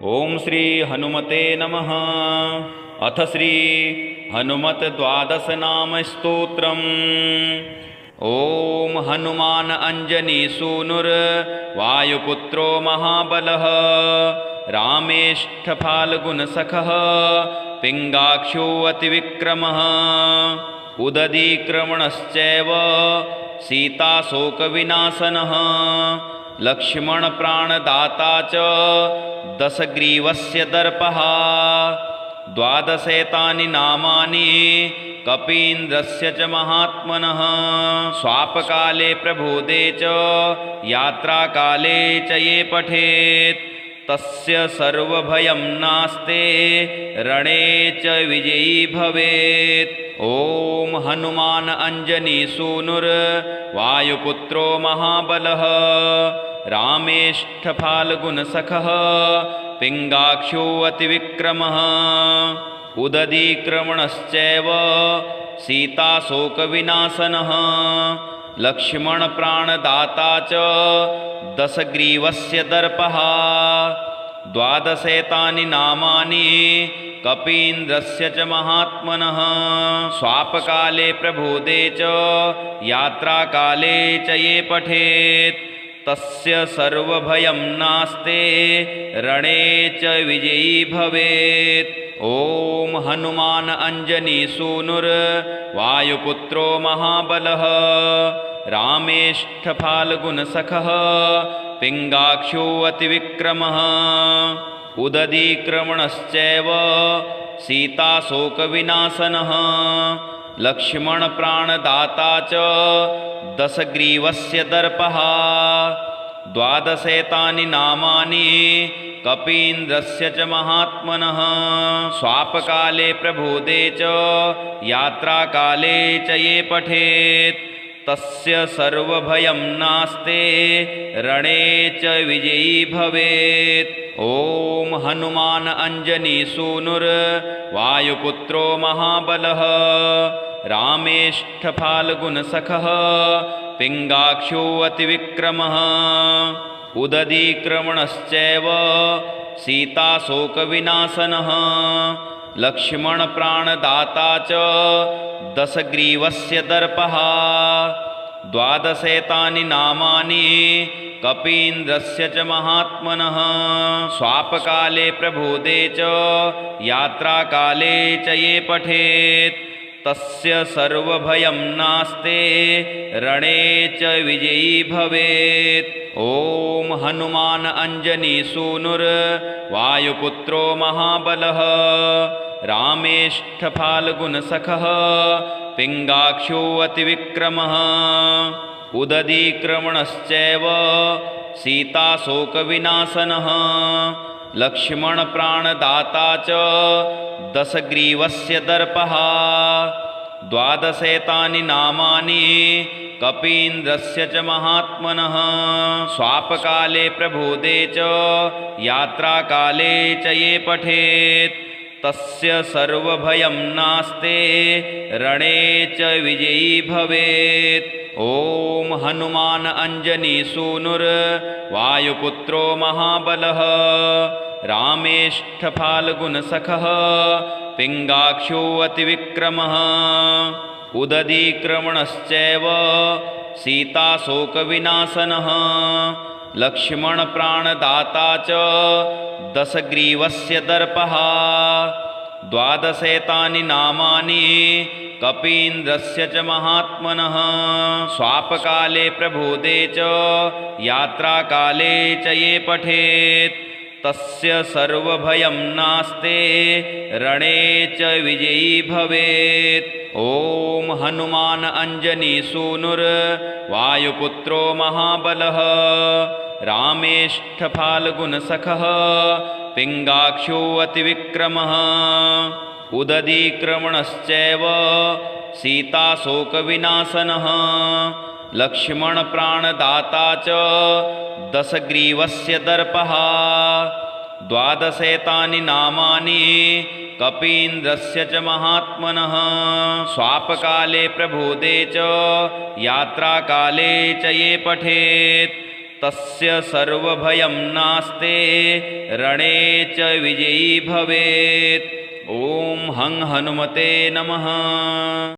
ओम श्री हनुमते नमः। अथ श्री हनुमत द्वादश नाम स्तोत्रम्। ओम हनुमान अंजनी सूनुर वायुपुत्रो महाबलः रामेष्ठ फाल्गुन सखः पिंगाक्षो अतिविक्रमः उदधीक्रमणश्चैव सीताशोकविनाशनः लक्ष्मण प्राणदाता च दशग्रीवस्य दर्पः द्वादशैतानि नामानि कपीन्द्रस्य च महात्मनः स्वापकाले प्रबोधे च यात्राकाले च ये पठेत् तस्य सर्वभयं नास्ते रणे च विजयी भवेत्। ओम हनुमान अंजनी सूनुर वायुपुत्रो महाबलः रामेष्ठ फाल्गुन सखः पिंगाक्षो अतिविक्रमः उदधीक्रमणश्चैव सीताशोकविनाशनः लक्ष्मण प्राणदाता च दशग्रीवस्य दर्पः द्वादशैतानि नामानि कपीन्द्रस्य च महात्मनः स्वापकाले प्रबोधे च यात्राकाले च ये पठेत् तस्य सर्वभयं नास्ते रणे च विजयी भवेत्। ओम हनुमान अंजनी सूनुर वायुपुत्रो महाबलः रामेष्ठ फाल्गुन सखः पिंगाक्षो अतिविक्रमः उदधीक्रमणश्चैव सीताशोकविनाशनः लक्ष्मण प्राणदाता च दशग्रीवस्य दर्पः द्वादशैतानि नामानि कपीन्द्रस्य च महात्मनः स्वापकाले प्रबोधे च यात्राकाले च ये पठेत् तस्य सर्वभयं नास्ते रणे च विजयी भवेत्। ओम हनुमान अंजनी सूनुर वायुपुत्रो महाबलः रामेष्ठ फाल्गुन सखः पिंगाक्षो अतिविक्रमः उदधीक्रमणश्चैव सीताशोकविनाशनः लक्ष्मण प्राणदाता च दशग्रीवस्य दर्पः द्वादशैतानि नामानि कपीन्द्रस्य च महात्मनः स्वापकाले प्रबोधे च यात्राकाले च ये पठेत् तस्य सर्वभयं नास्ते रणे च विजयी भवेत्। ओम हनुमान अंजनी सूनुर वायुपुत्रो महाबलः रामेष्ठ फाल्गुन सखः पिंगाक्षो अतिविक्रमः उदधीक्रमणश्चैव सीताशोकविनाशनः लक्ष्मण प्राणदाता च दशग्रीवस्य दर्पः द्वादशैतानि नामानि कपीन्द्रस्य च महात्मनः स्वापकाले प्रबोधे च यात्राकाले च ये पठेत् तस्य सर्वभयं नास्ते रणे च विजयी भवेत्। ओम हनुमान अंजनी सूनुर वायुपुत्रो महाबलः रामेष्ठ फाल्गुन सखः पिंगाक्षो अतिविक्रमः उदधीक्रमणश्चैव सीताशोकविनाशनः लक्ष्मण प्राणदाता च दशग्रीवस्य दर्पः द्वादशैतानि नामानि कपीन्द्रस्य च महात्मनः स्वापकाले प्रबोधे च यात्राकाले च ये पठेत् तस्य सर्वभयं नास्ते रणे च विजयी भवेत्। ओम हनुमान अंजनी सूनुर वायुपुत्रो महाबलः रामेष्ठ फाल्गुन सखः पिंगाक्षो अतिविक्रमः उदधीक्रमणश्चैव सीताशोकविनाशनः लक्ष्मण प्राणदाता च दशग्रीवस्य दर्पः द्वादशैतानि नामानि कपीन्द्रस्य च महात्मनः स्वापकाले प्रबोधे च यात्राकाले च ये पठेत् तस्य सर्वभयं नास्ते रणे च विजयी भवेत्। ॐ हं हनुमते नमः।